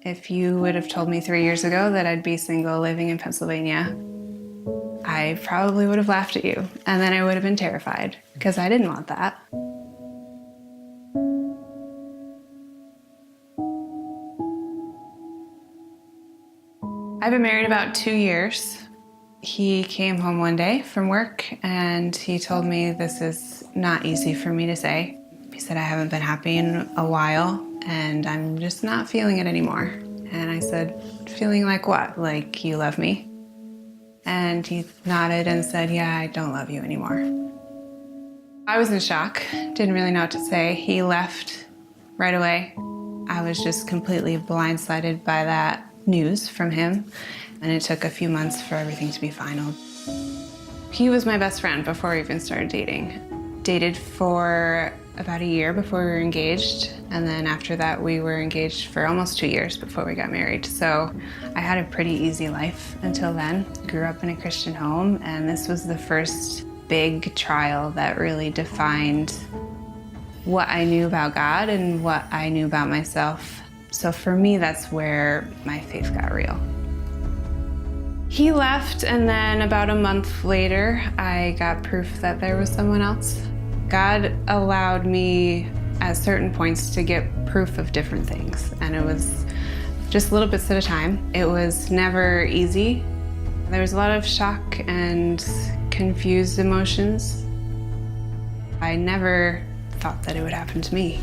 If you would have told me 3 years ago that I'd be single living in Pennsylvania, I probably would have laughed at you. And then I would have been terrified because I didn't want that. I've been married about 2 years. He came home one day from work and he told me this is not easy for me to say. He said, I haven't been happy in a while and I'm just not feeling it anymore. And I said, feeling like what? Like you love me? And he nodded and said, yeah, I don't love you anymore. I was in shock, didn't really know what to say. He left right away. I was just completely blindsided by that news from him, and it took a few months for everything to be final. He was my best friend before we even started dating. Dated for about a year before we were engaged, and then after that we were engaged for almost 2 years before we got married. So I had a pretty easy life until then. Grew up in a Christian home, and this was the first big trial that really defined what I knew about God and what I knew about myself. So for me, that's where my faith got real. He left, and then about a month later, I got proof that there was someone else. God allowed me at certain points to get proof of different things, and it was just little bits at a time. It was never easy. There was a lot of shock and confused emotions. I never thought that it would happen to me.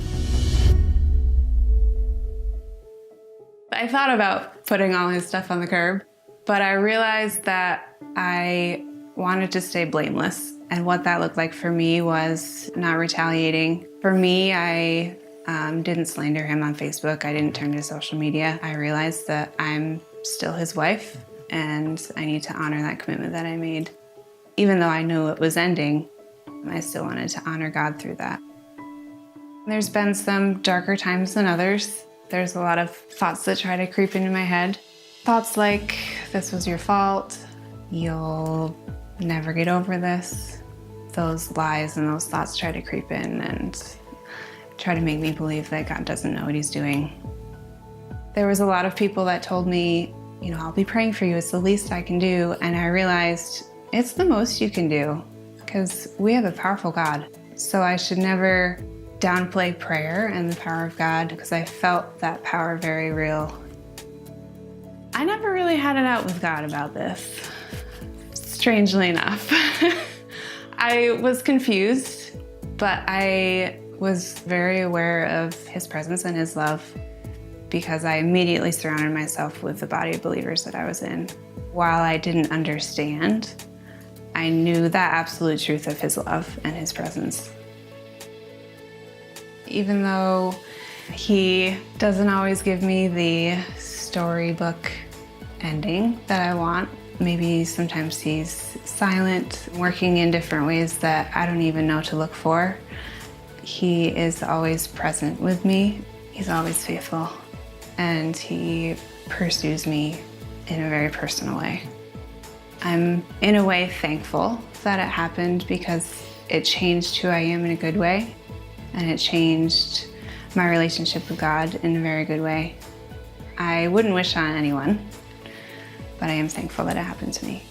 I thought about putting all his stuff on the curb, but I realized that I wanted to stay blameless. And what that looked like for me was not retaliating. For me, I didn't slander him on Facebook. I didn't turn to social media. I realized that I'm still his wife and I need to honor that commitment that I made. Even though I knew it was ending, I still wanted to honor God through that. There's been some darker times than others. There's a lot of thoughts that try to creep into my head. Thoughts like, this was your fault, you'll never get over this. Those lies and those thoughts try to creep in and try to make me believe that God doesn't know what he's doing. There was a lot of people that told me, I'll be praying for you, it's the least I can do. And I realized it's the most you can do because we have a powerful God. So I should never downplay prayer and the power of God because I felt that power very real. I never really had it out with God about this, strangely enough. I was confused, but I was very aware of his presence and his love because I immediately surrounded myself with the body of believers that I was in. While I didn't understand, I knew that absolute truth of his love and his presence. Even though he doesn't always give me the storybook ending that I want, maybe sometimes he's silent, working in different ways that I don't even know to look for. He is always present with me. He's always faithful, and he pursues me in a very personal way. I'm in a way thankful that it happened because it changed who I am in a good way. And it changed my relationship with God in a very good way. I wouldn't wish on anyone, but I am thankful that it happened to me.